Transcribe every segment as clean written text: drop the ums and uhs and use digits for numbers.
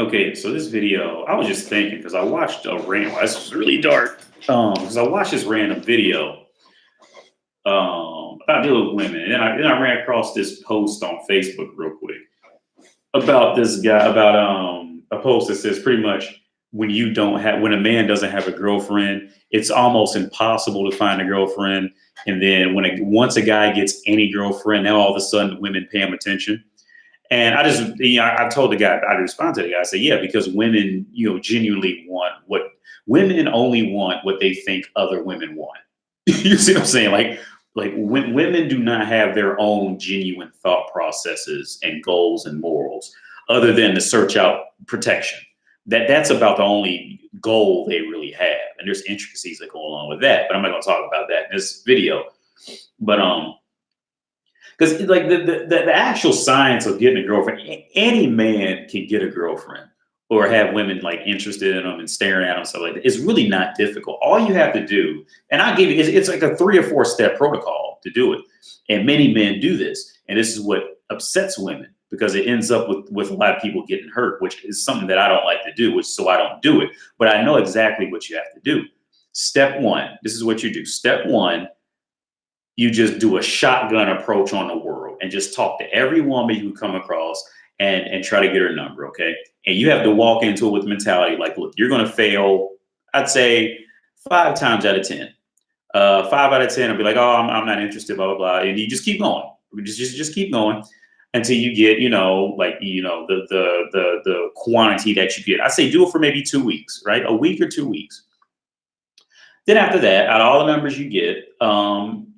Okay, so this video, I was just thinking because I watched a random. This was really dark. Because I watched this random video about dealing with women, and then I ran across this post on Facebook real quick about this guy about a post that says pretty much when a man doesn't have a girlfriend, it's almost impossible to find a girlfriend. And then once a guy gets any girlfriend, now all of a sudden women pay him attention. And I just, I told the guy, I responded to the guy, I said, yeah, because women, genuinely want what women only want what they think other women want. You see what I'm saying? Like when women do not have their own genuine thought processes and goals and morals other than to search out protection. That's about the only goal they really have. And there's intricacies that go along with that, but I'm not going to talk about that in this video. But because like the actual science of getting a girlfriend, any man can get a girlfriend or have women like interested in them and staring at them, stuff like that. It's really not difficult. All you have to do, and I give you, it's like a 3 or 4 step protocol to do it. And many men do this. And this is what upsets women because it ends up with a lot of people getting hurt, which is something that I don't like to do, so I don't do it. But I know exactly what you have to do. Step one, this is what you do. Step one, you just do a shotgun approach on the world and just talk to every woman you come across and try to get her number, okay? And you have to walk into it with mentality like, look, you're going to fail, I'd say 5 times out of 10. 5 out of 10, I'll be like, oh, I'm not interested, blah, blah, blah. And you just keep going. Just keep going until you get, the quantity that you get. I say do it for maybe 2 weeks, right? A week or 2 weeks. Then after that, out of all the numbers you get,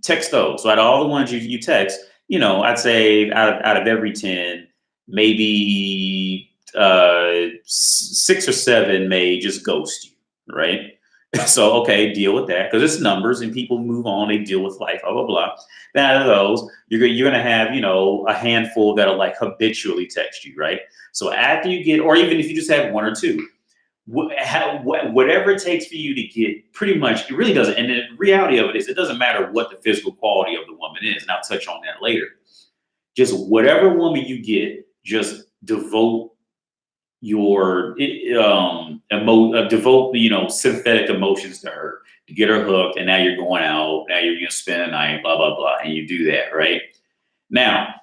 text those. So out of all the ones you text, I'd say out of every 10, maybe 6 or 7 may just ghost you, right? So, okay, deal with that because it's numbers and people move on, they deal with life, blah, blah, blah. Then out of those, you're going to have, a handful that'll like habitually text you, right? So after you get, or even if you just have 1 or 2, whatever it takes for you to get pretty much, it really doesn't. And the reality of it is it doesn't matter what the physical quality of the woman is. And I'll touch on that later. Just whatever woman you get, just devote your synthetic emotions to her to get her hooked. And now you're going out, now you're going to spend a night, blah, blah, blah. And you do that, right? Now,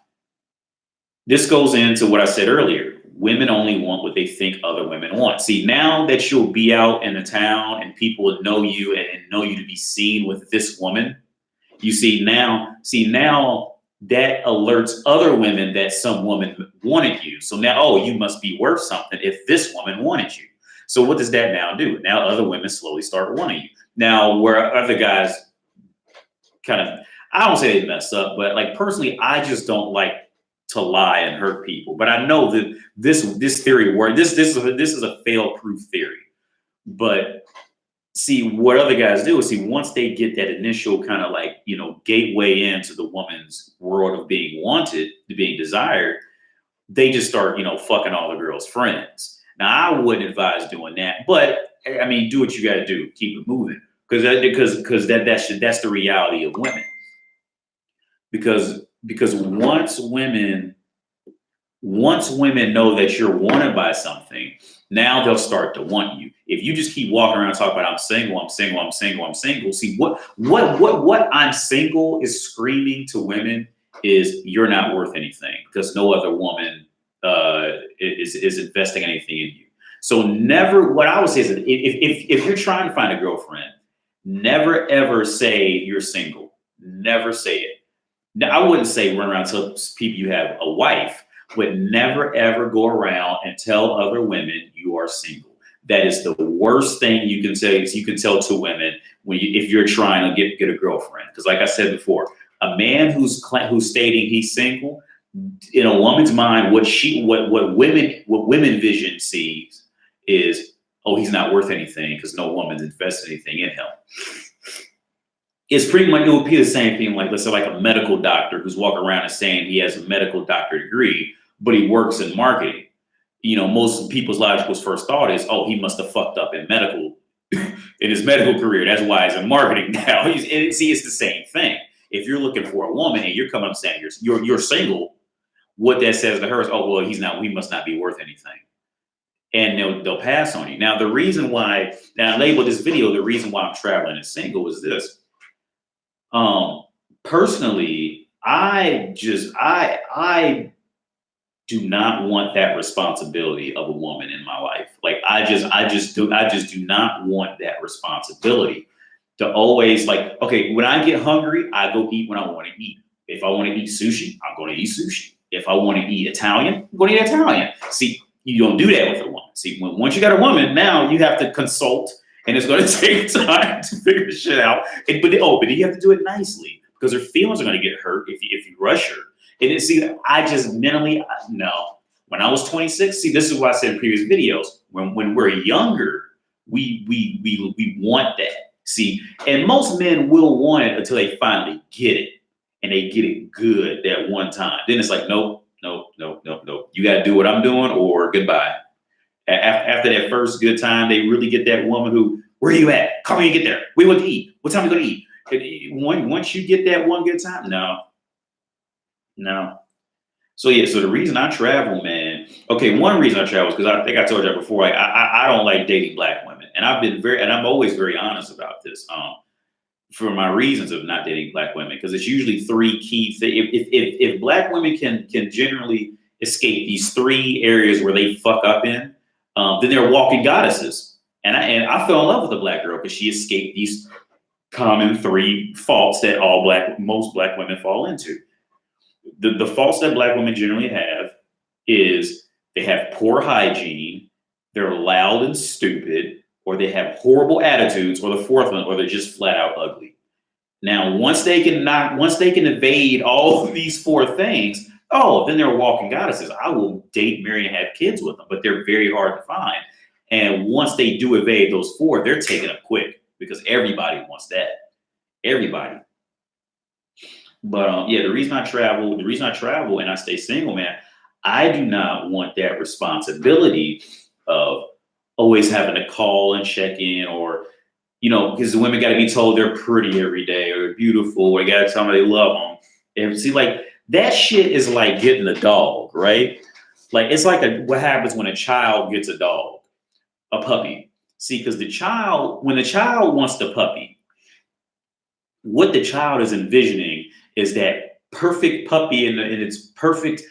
this goes into what I said earlier. Women only want what they think other women want. See, now that you'll be out in the town and people will know you and know you to be seen with this woman, now that alerts other women that some woman wanted you. So now, oh, you must be worth something if this woman wanted you. So what does that now do? Now other women slowly start wanting you. Now, where other guys kind of, I don't say they mess up, but like personally, I just don't like to lie and hurt people. But I know that this theory works. This is a fail-proof theory. But see, what other guys do is once they get that initial kind of like, gateway into the woman's world of being wanted, to being desired, they just start, fucking all the girls' friends. Now, I wouldn't advise doing that, but I mean, do what you got to do, keep it moving, because that's the reality of women. Because once women know that you're wanted by something, now they'll start to want you. If you just keep walking around talking about I'm single, see what I'm single is screaming to women is you're not worth anything because no other woman is investing anything in you. So never, what I would say is that if you're trying to find a girlfriend, never ever say you're single. Never say it. Now, I wouldn't say run around and tell people you have a wife, but never ever go around and tell other women you are single. That is the worst thing you can say. You can tell to women if you're trying to get a girlfriend. Because like I said before, a man who's stating he's single, in a woman's mind, what women vision sees is, oh, he's not worth anything because no woman's invested anything in him. It's pretty much, it would be the same thing like, let's say like a medical doctor who's walking around and saying he has a medical doctorate degree, but he works in marketing. Most people's logical first thought is, oh, he must have fucked up in his medical career. That's why he's in marketing now. It's the same thing. If you're looking for a woman and you're coming up saying you're single, what that says to her is, oh, well, he must not be worth anything. and they'll pass on you. Now, the reason why, now I labeled this video, the reason why I'm traveling and single is this. Personally, I do not want that responsibility of a woman in my life. Like I just do not want that responsibility to always like, okay, when I get hungry, I go eat when I want to eat. If I want to eat sushi, I'm going to eat sushi. If I want to eat Italian, I'm going to eat Italian. See, you don't do that with a woman. See, once you got a woman, now you have to consult, and it's going to take time to figure shit out. But you have to do it nicely because her feelings are going to get hurt if you rush her. And see, I just mentally, no. When I was 26, see, this is what I said in previous videos. When we're younger, we want that. See, and most men will want it until they finally get it. And they get it good that one time. Then it's like, nope. You got to do what I'm doing or goodbye. After that first good time, they really get that woman who, where are you at? Call me and get there. We want to eat. What time are we going to eat? Once you get that one good time, no. So yeah, so the reason I travel, man. Okay, one reason I travel is because I think I told you before. I don't like dating black women, and I'm always very honest about this. For my reasons of not dating black women, because it's usually three key things. If black women can generally escape these three areas where they fuck up in, then they're walking goddesses. And I fell in love with a black girl because she escaped these common three faults that most black women fall into. The faults that black women generally have is they have poor hygiene, they're loud and stupid, or they have horrible attitudes, or the fourth one, or they're just flat out ugly. Now, once they can evade all of these four things, then they're walking goddesses. I will date, marry, and have kids with them, but they're very hard to find. And once they do evade those four, they're taken up quick because everybody wants that. Everybody. But the reason I travel and I stay single, man, I do not want that responsibility of always having to call and check in, or, because the women got to be told they're pretty every day or they're beautiful, or they got to tell them they love them. And see, like that shit is like getting a dog, right? Like it's like what happens when a child gets a dog, a puppy. See, because when the child wants the puppy, what the child is envisioning is that perfect puppy in its perfect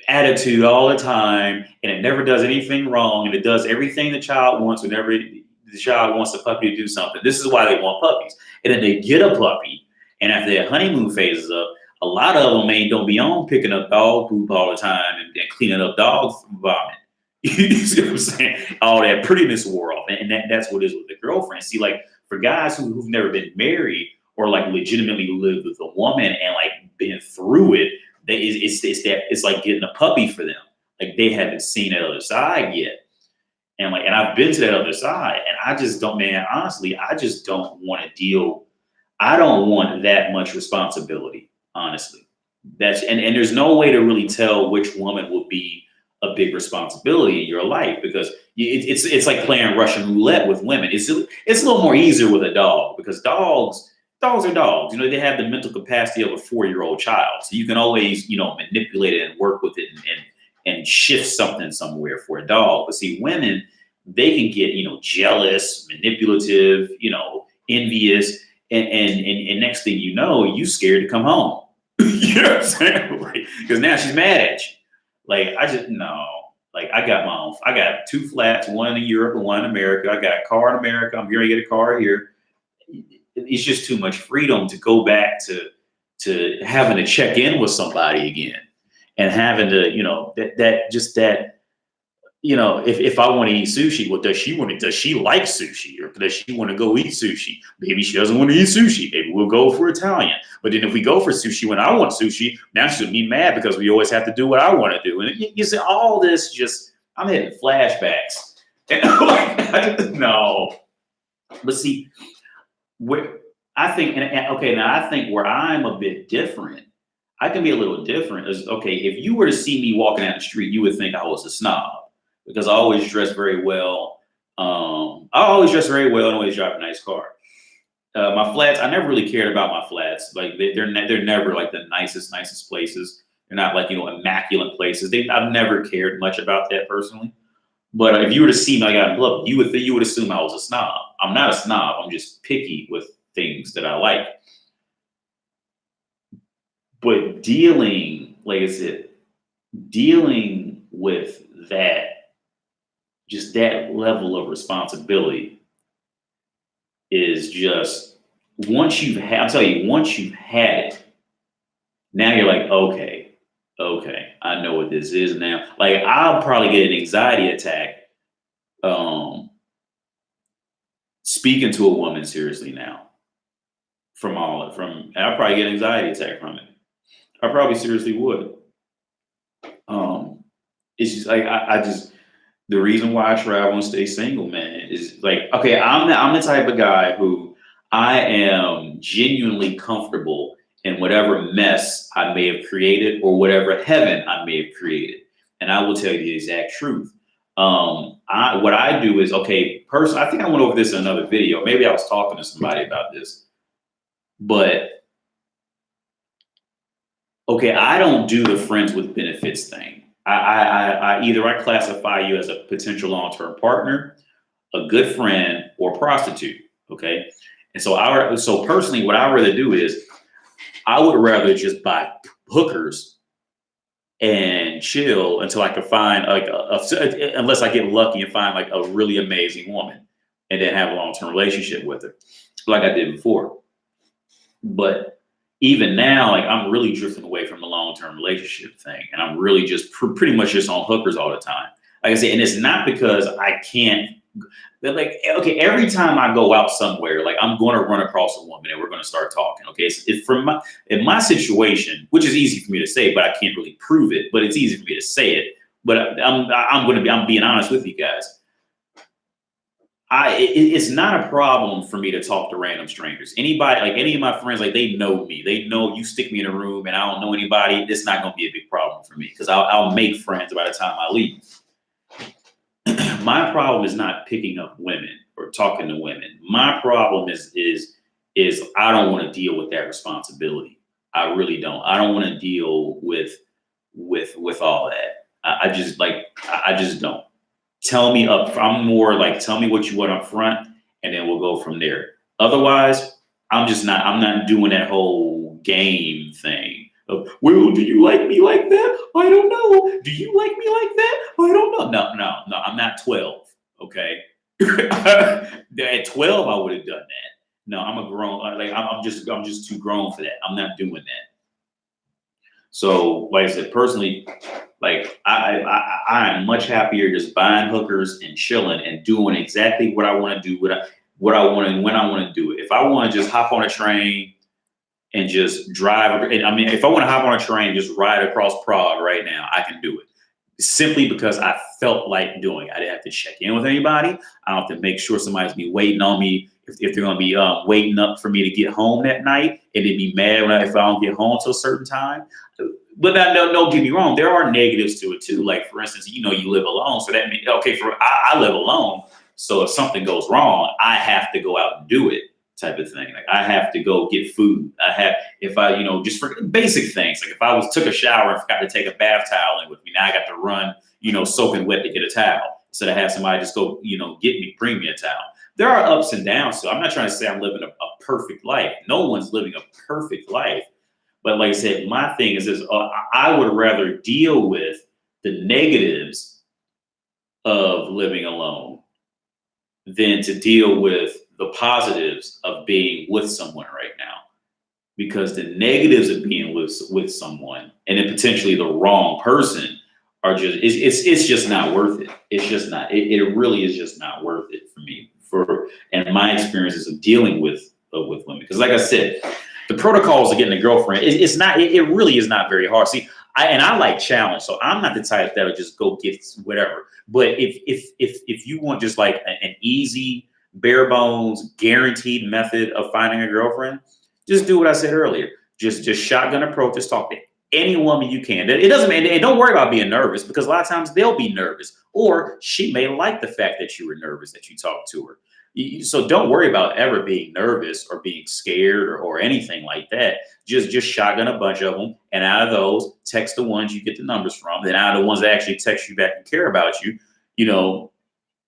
attitude all the time, and it never does anything wrong, and it does everything the child wants whenever the child wants the puppy to do something. This is why they want puppies. And then they get a puppy, and after their honeymoon phase is up, a lot of them don't be on picking up dog poop all the time and cleaning up dog vomit. You see what I'm saying? All that prettiness wore off, and that's what it is with the girlfriend. See, like for guys who've never been married or like legitimately lived with a woman and like been through it, it's like getting a puppy for them. Like they haven't seen that other side yet. And I've been to that other side, and I just don't, man, honestly, I just don't want to deal. I don't want that much responsibility, honestly. And there's no way to really tell which woman will be a big responsibility in your life, because it's like playing Russian roulette with women. It's a little more easier with a dog, because dogs are dogs. They have the mental capacity of a 4-year-old child. So you can always, manipulate it and work with it and shift something somewhere for a dog. But see, women, they can get, jealous, manipulative, envious. And next thing you know, you scared to come home. You know what I'm saying? Because now she's mad at you. Like, I got 2 flats, one in Europe and one in America. I got a car in America. I'm going to get a car here. It's just too much freedom to go back to having to check in with somebody again, and having to, if I want to eat sushi, well, does she like sushi, or does she want to go eat sushi? Maybe she doesn't want to eat sushi. Maybe we'll go for Italian. But then if we go for sushi when I want sushi, now she'll be mad because we always have to do what I want to do. And you see, all this I'm hitting flashbacks. And no. But see, I think where I'm a bit different, I can be a little different is, okay, if you were to see me walking down the street, you would think I was a snob, because I always dress very well. And always drive a nice car. My flats, I never really cared about my flats. Like they're never like the nicest places. They're not like, immaculate places. I've never cared much about that personally. But if you were to see me like I love, you would assume I was a snob. I'm not a snob. I'm just picky with things that I like. But dealing, like I said, dealing with that, just that level of responsibility is just once you've had, I'll tell you, once you've had it, now you're like, okay, I know what this is now. Like I'll probably get an anxiety attack speaking to a woman seriously now and I'll probably get an anxiety attack from it. I probably seriously would. It's just like I just the reason why I travel and stay single, man, is like, okay, I'm the type of guy who I am genuinely comfortable in whatever mess I may have created or whatever heaven I may have created. And I will tell you the exact truth. What I do is, okay, personally, I think I went over this in another video. Maybe I was talking to somebody about this, but okay, I don't do the friends with benefits thing. I either I classify you as a potential long-term partner, a good friend, or prostitute. Okay, and so personally, what I rather do is I would rather just buy hookers and chill until I can find like unless I get lucky and find like a really amazing woman, and then have a long-term relationship with her, like I did before. But even now, like I'm really drifting away from the long-term relationship thing, and I'm really just pretty much just on hookers all the time. Like I said, and it's not because I can't. Like, okay, every time I go out somewhere, like I'm going to run across a woman and we're going to start talking. Okay, it's from in my situation, which is easy for me to say, but I can't really prove it. But it's easy for me to say it. But I'm being honest with you guys. It's not a problem for me to talk to random strangers. Anybody, like any of my friends, like they know me. They know you stick me in a room and I don't know anybody. It's not going to be a big problem for me because I'll make friends by the time I leave. My problem is not picking up women or talking to women. My problem is I don't want to deal with that responsibility. I really don't. I don't want to deal with all that. I just don't. Tell me I'm more like, tell me what you want up front and then we'll go from there. Otherwise, I'm not doing that whole game thing of, well, do you like me like that? I don't know. Do you like me like that? I don't know. No, I'm not 12. Okay. At 12, I would have done that. No, I'm a grown, like I'm just too grown for that. I'm not doing that. So, like I said, personally, like I am much happier just buying hookers and chilling and doing exactly what I want to do, what I want and when I want to do it. If I want to just hop on a train and just drive, I mean, if I want to hop on a train and just ride across Prague right now, I can do it. Simply because I felt like doing it. I didn't have to check in with anybody. I don't have to make sure somebody's be waiting on me if they're going to be waiting up for me to get home that night, and they'd be mad if I don't get home till a certain time. But don't get me wrong. There are negatives to it too. Like for instance, you live alone, so that means I live alone. So if something goes wrong, I have to go out and do it, type of thing. Like I have to go get food. Just for basic things. Like if I took a shower and forgot to take a bath towel in with me, now I got to run, soaking wet to get a towel. Instead of have somebody just go, bring me a towel. There are ups and downs. So I'm not trying to say I'm living a perfect life. No one's living a perfect life. But like I said, my thing is this: I would rather deal with the negatives of living alone than to deal with the positives of being with someone right now. Because the negatives of being with someone, and then potentially the wrong person, are just it's just not worth it. It's just not. It really is just not worth it for me. And my experiences of dealing with women, because like I said, the protocols of getting a girlfriend, it really is not very hard. See, I like challenge, so I'm not the type that'll just go get whatever. But if you want just like an easy, bare bones, guaranteed method of finding a girlfriend, just do what I said earlier. Just shotgun approach. Just talk to any woman you can. It doesn't mean, and don't worry about being nervous, because a lot of times they'll be nervous, or she may like the fact that you were nervous that you talked to her. So don't worry about ever being nervous or being scared or anything like that. Just shotgun a bunch of them, and out of those, text the ones you get the numbers from. Then out of the ones that actually text you back and care about you, you know,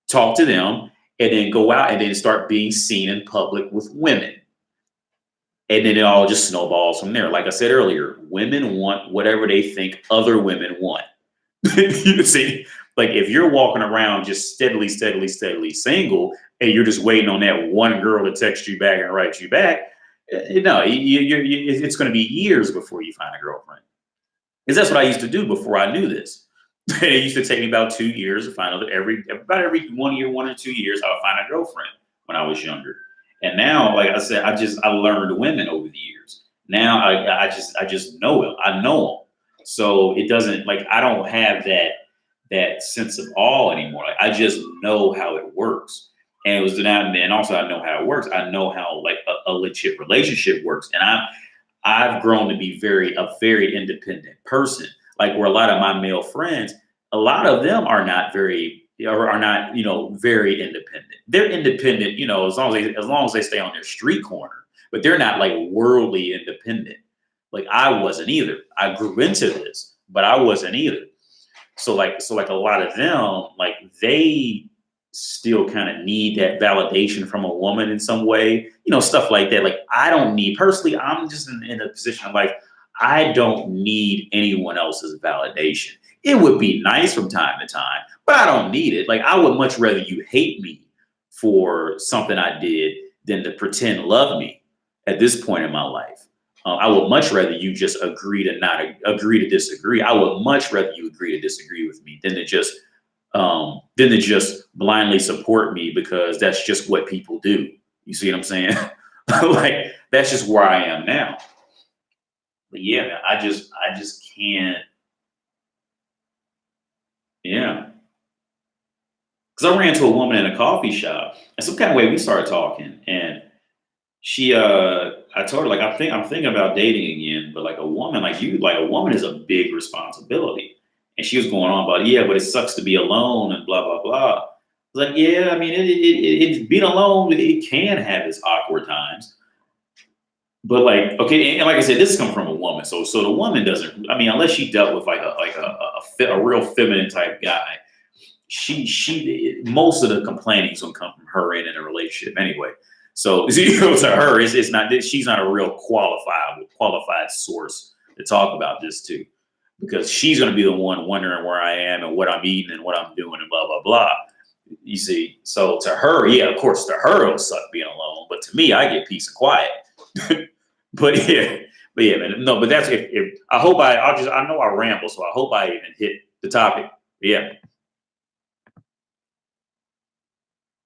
talk to them, and then go out and then start being seen in public with women. And then it all just snowballs from there. Like I said earlier, women want whatever they think other women want. You see, like if you're walking around just steadily single, and you're just waiting on that one girl to text you back and write you back, no, it's going to be years before you find a girlfriend. Because that's what I used to do before I knew this. It used to take me about 2 years to find out about every 1 year, 1 or 2 years, I would find a girlfriend when I was younger. And now, like I said, I learned women over the years. Now I just know it. I know them. So it doesn't, like, I don't have that sense of awe anymore. Like, I just know how it works. And it was that, and also I know how it works. I know how like a legit relationship works. And I've grown to be a very independent person. Like, where a lot of my male friends, a lot of them are not very very independent. They're independent, as long as they stay on their street corner, but they're not like worldly independent. Like, I wasn't either. I grew into this, but I wasn't either. So like a lot of them, like, they still kind of need that validation from a woman in some way, stuff like that. Like, I don't need, personally, I'm just in a position of life, I don't need anyone else's validation. It would be nice from time to time, but I don't need it. Like, I would much rather you hate me for something I did than to pretend love me at this point in my life. I would much rather you just agree to disagree. I would much rather you agree to disagree with me than to just blindly support me, because that's just what people do. You see what I'm saying? Like, that's just where I am now. But yeah, man, I just can't. Yeah. Because I ran into a woman in a coffee shop, and some kind of way we started talking, and I told her, like, I'm thinking about dating again, but like a woman like you, like, a woman is a big responsibility. And she was going on about, yeah, but it sucks to be alone and blah blah blah. I was like, yeah, I mean, it being alone, it can have its awkward times. But like, okay, and like I said, this is coming from a woman, so the woman doesn't. I mean, unless she dealt with like a real feminine type guy, she most of the complaining is gonna come from her in a relationship anyway. So to her, it's not, she's not a real qualified source to talk about this to, because she's gonna be the one wondering where I am and what I'm eating and what I'm doing and blah blah blah. You see, so to her, yeah, of course, to her it'll suck being alone, but to me, I get peace and quiet. but yeah, man, no, but that's if I hope I know I ramble, so I hope I even hit the topic. Yeah.